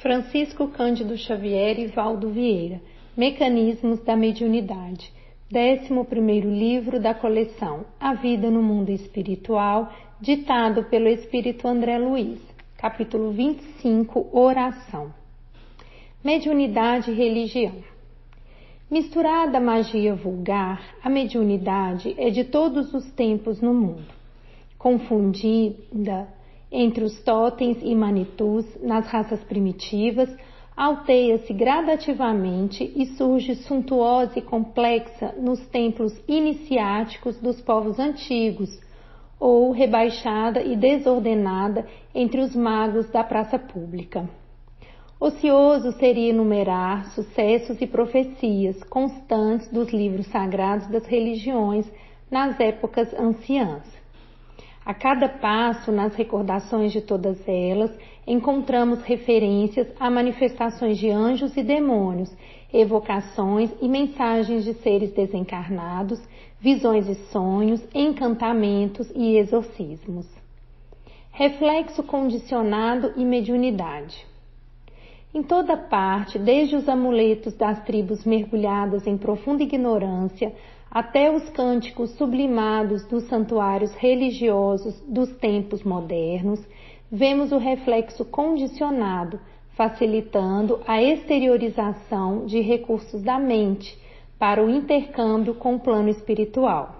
Francisco Cândido Xavier e Valdo Vieira, Mecanismos da Mediunidade, 11º livro da coleção A Vida no Mundo Espiritual, ditado pelo Espírito André Luiz, capítulo 25, Oração. Mediunidade e religião. Misturada à magia vulgar, a mediunidade é de todos os tempos no mundo. Confundida entre os totens e manitus nas raças primitivas, alteia-se gradativamente e surge suntuosa e complexa nos templos iniciáticos dos povos antigos, ou rebaixada e desordenada entre os magos da praça pública. Ocioso seria enumerar sucessos e profecias constantes dos livros sagrados das religiões nas épocas anciãs. A cada passo nas recordações de todas elas, encontramos referências a manifestações de anjos e demônios, evocações e mensagens de seres desencarnados, visões e sonhos, encantamentos e exorcismos. Reflexo condicionado e mediunidade. Em toda parte, desde os amuletos das tribos mergulhadas em profunda ignorância, até os cânticos sublimados dos santuários religiosos dos tempos modernos, vemos o reflexo condicionado, facilitando a exteriorização de recursos da mente para o intercâmbio com o plano espiritual.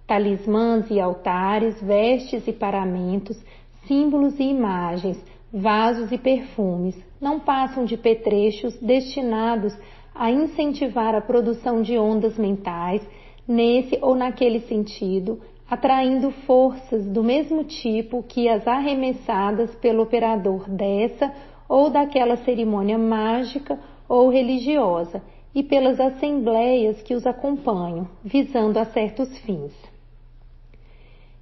Talismãs e altares, vestes e paramentos, símbolos e imagens, vasos e perfumes não passam de petrechos destinados a incentivar a produção de ondas mentais nesse ou naquele sentido, atraindo forças do mesmo tipo que as arremessadas pelo operador dessa ou daquela cerimônia mágica ou religiosa e pelas assembleias que os acompanham, visando a certos fins.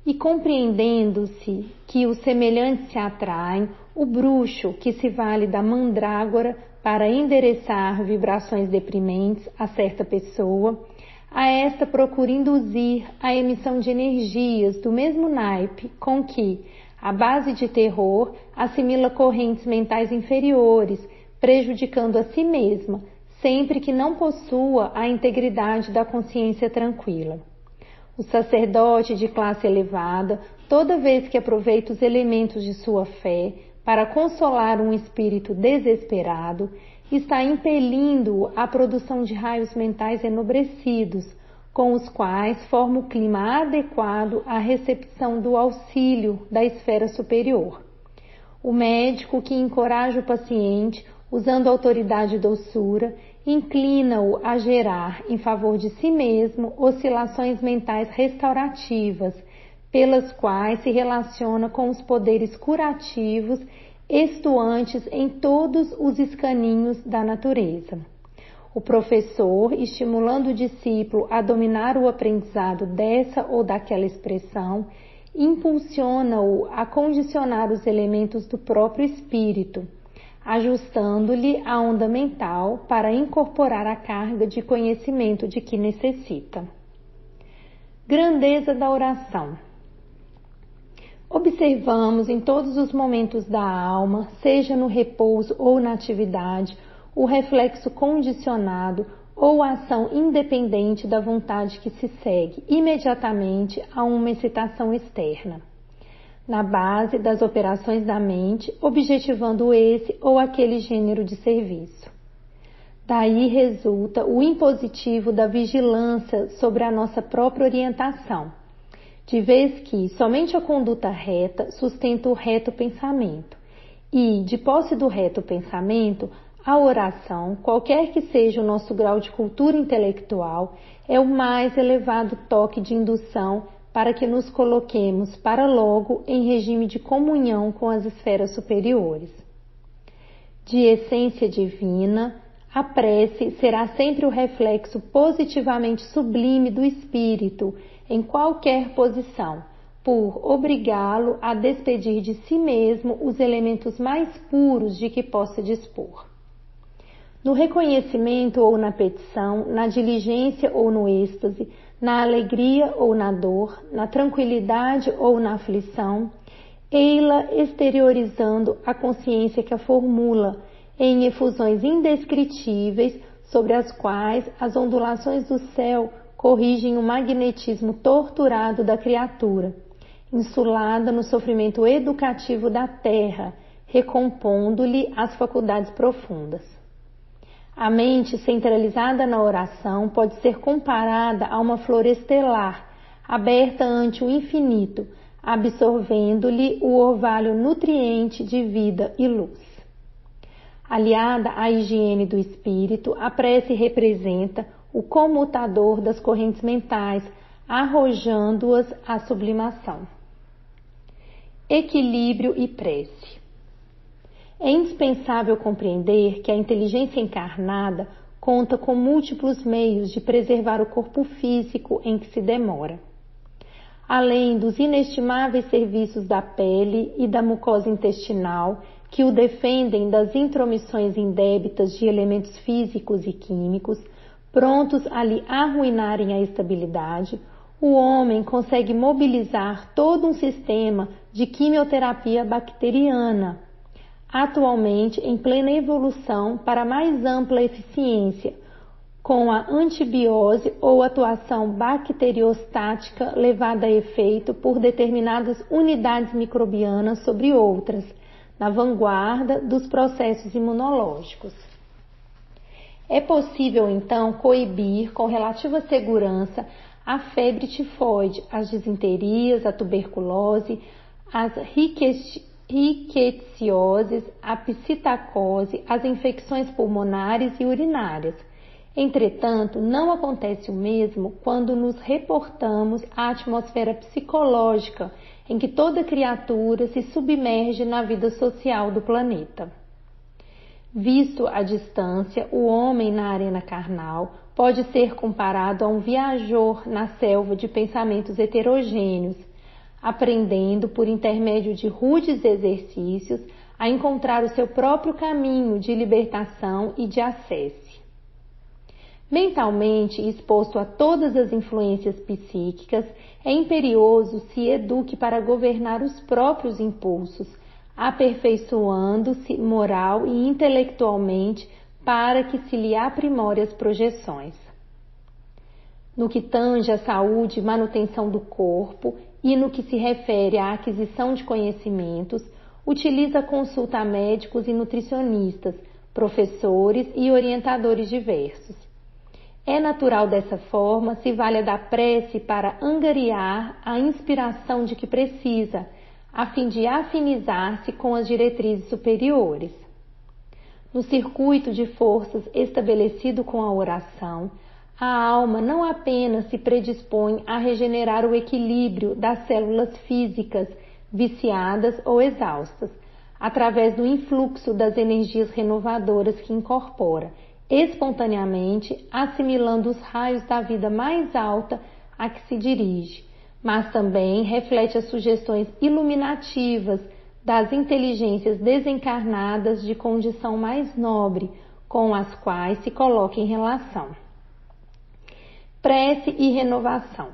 E compreendendo-se que os semelhantes se atraem, o bruxo, que se vale da mandrágora para endereçar vibrações deprimentes a certa pessoa, a esta procura induzir a emissão de energias do mesmo naipe com que, à base de terror, assimila correntes mentais inferiores, prejudicando a si mesma, sempre que não possua a integridade da consciência tranquila. O sacerdote de classe elevada, toda vez que aproveita os elementos de sua fé para consolar um espírito desesperado, está impelindo-o à produção de raios mentais enobrecidos, com os quais forma o clima adequado à recepção do auxílio da esfera superior. O médico que encoraja o paciente, usando autoridade e doçura, inclina-o a gerar, em favor de si mesmo, oscilações mentais restaurativas, pelas quais se relaciona com os poderes curativos estuantes em todos os escaninhos da natureza. O professor, estimulando o discípulo a dominar o aprendizado dessa ou daquela expressão, impulsiona-o a condicionar os elementos do próprio espírito, ajustando-lhe a onda mental para incorporar a carga de conhecimento de que necessita. Grandeza da oração. Observamos em todos os momentos da alma, seja no repouso ou na atividade, o reflexo condicionado ou a ação independente da vontade que se segue imediatamente a uma excitação externa, na base das operações da mente, objetivando esse ou aquele gênero de serviço. Daí resulta o impositivo da vigilância sobre a nossa própria orientação, de vez que somente a conduta reta sustenta o reto pensamento, e, de posse do reto pensamento, a oração, qualquer que seja o nosso grau de cultura intelectual, é o mais elevado toque de indução para que nos coloquemos para logo em regime de comunhão com as esferas superiores. De essência divina, a prece será sempre o reflexo positivamente sublime do espírito, em qualquer posição, por obrigá-lo a despedir de si mesmo os elementos mais puros de que possa dispor. No reconhecimento ou na petição, na diligência ou no êxtase, na alegria ou na dor, na tranquilidade ou na aflição, ei-la exteriorizando a consciência que a formula em efusões indescritíveis sobre as quais as ondulações do céu corrigem o magnetismo torturado da criatura, insulada no sofrimento educativo da terra, recompondo-lhe as faculdades profundas. A mente centralizada na oração pode ser comparada a uma flor estelar, aberta ante o infinito, absorvendo-lhe o orvalho nutriente de vida e luz. Aliada à higiene do espírito, a prece representa o comutador das correntes mentais, arrojando-as à sublimação. Equilíbrio e prece. É indispensável compreender que a inteligência encarnada conta com múltiplos meios de preservar o corpo físico em que se demora. Além dos inestimáveis serviços da pele e da mucosa intestinal, que o defendem das intromissões indébitas de elementos físicos e químicos, prontos a lhe arruinarem a estabilidade, o homem consegue mobilizar todo um sistema de quimioterapia bacteriana, atualmente em plena evolução para mais ampla eficiência, com a antibiose ou atuação bacteriostática levada a efeito por determinadas unidades microbianas sobre outras, na vanguarda dos processos imunológicos. É possível, então, coibir com relativa segurança a febre tifoide, as disenterias, a tuberculose, as riquetioses, a psitacose, as infecções pulmonares e urinárias. Entretanto, não acontece o mesmo quando nos reportamos à atmosfera psicológica em que toda criatura se submerge na vida social do planeta. Visto à distância, o homem na arena carnal pode ser comparado a um viajor na selva de pensamentos heterogêneos, aprendendo por intermédio de rudes exercícios a encontrar o seu próprio caminho de libertação e de acesso. Mentalmente exposto a todas as influências psíquicas, é imperioso se eduque para governar os próprios impulsos, aperfeiçoando-se moral e intelectualmente para que se lhe aprimore as projeções. No que tange à saúde e manutenção do corpo e no que se refere à aquisição de conhecimentos, utiliza a consulta a médicos e nutricionistas, professores e orientadores diversos. É natural dessa forma se valha da prece para angariar a inspiração de que precisa, a fim de afinizar-se com as diretrizes superiores. No circuito de forças estabelecido com a oração, a alma não apenas se predispõe a regenerar o equilíbrio das células físicas viciadas ou exaustas, através do influxo das energias renovadoras que incorpora, espontaneamente assimilando os raios da vida mais alta a que se dirige, mas também reflete as sugestões iluminativas das inteligências desencarnadas de condição mais nobre, com as quais se coloca em relação. Prece e renovação.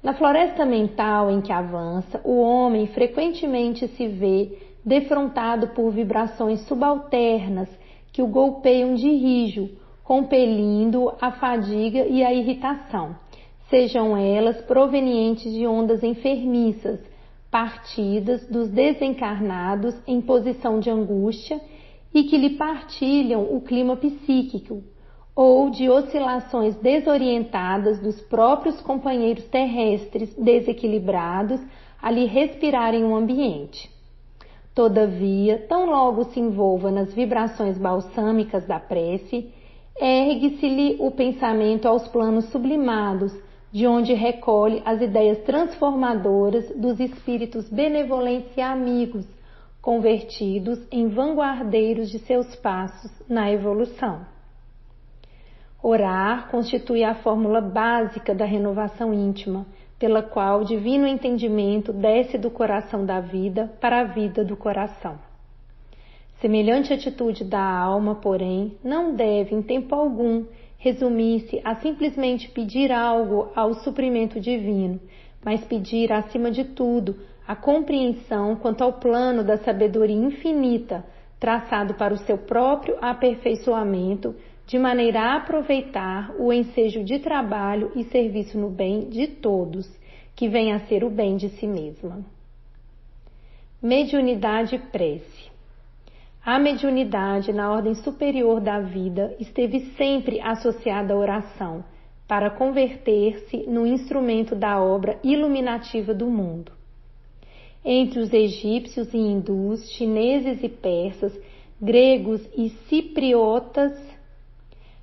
Na floresta mental em que avança, o homem frequentemente se vê defrontado por vibrações subalternas que o golpeiam de rijo, compelindo a fadiga e a irritação, sejam elas provenientes de ondas enfermiças, partidas dos desencarnados em posição de angústia e que lhe partilham o clima psíquico, ou de oscilações desorientadas dos próprios companheiros terrestres desequilibrados a lhe respirarem o ambiente. Todavia, tão logo se envolva nas vibrações balsâmicas da prece, ergue-se-lhe o pensamento aos planos sublimados, de onde recolhe as ideias transformadoras dos espíritos benevolentes e amigos, convertidos em vanguardeiros de seus passos na evolução. Orar constitui a fórmula básica da renovação íntima, pela qual o divino entendimento desce do coração da vida para a vida do coração. Semelhante atitude da alma, porém, não deve, em tempo algum, resumir-se a simplesmente pedir algo ao suprimento divino, mas pedir, acima de tudo, a compreensão quanto ao plano da sabedoria infinita, traçado para o seu próprio aperfeiçoamento, de maneira a aproveitar o ensejo de trabalho e serviço no bem de todos, que vem a ser o bem de si mesma. Mediunidade e prece. A mediunidade na ordem superior da vida esteve sempre associada à oração, para converter-se no instrumento da obra iluminativa do mundo. Entre os egípcios e hindus, chineses e persas, gregos e cipriotas,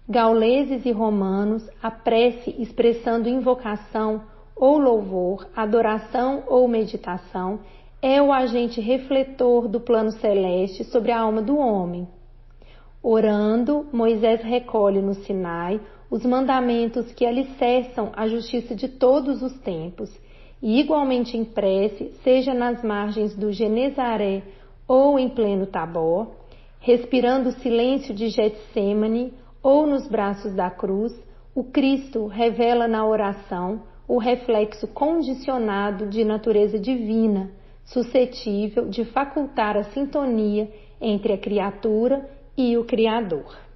gauleses e romanos, a prece expressando invocação ou louvor, adoração ou meditação, é o agente refletor do plano celeste sobre a alma do homem. Orando, Moisés recolhe no Sinai os mandamentos que alicerçam a justiça de todos os tempos, e igualmente em prece, seja nas margens do Genezaré ou em pleno Tabor, respirando o silêncio de Getsêmani ou nos braços da cruz, o Cristo revela na oração o reflexo condicionado de natureza divina, suscetível de facultar a sintonia entre a criatura e o Criador.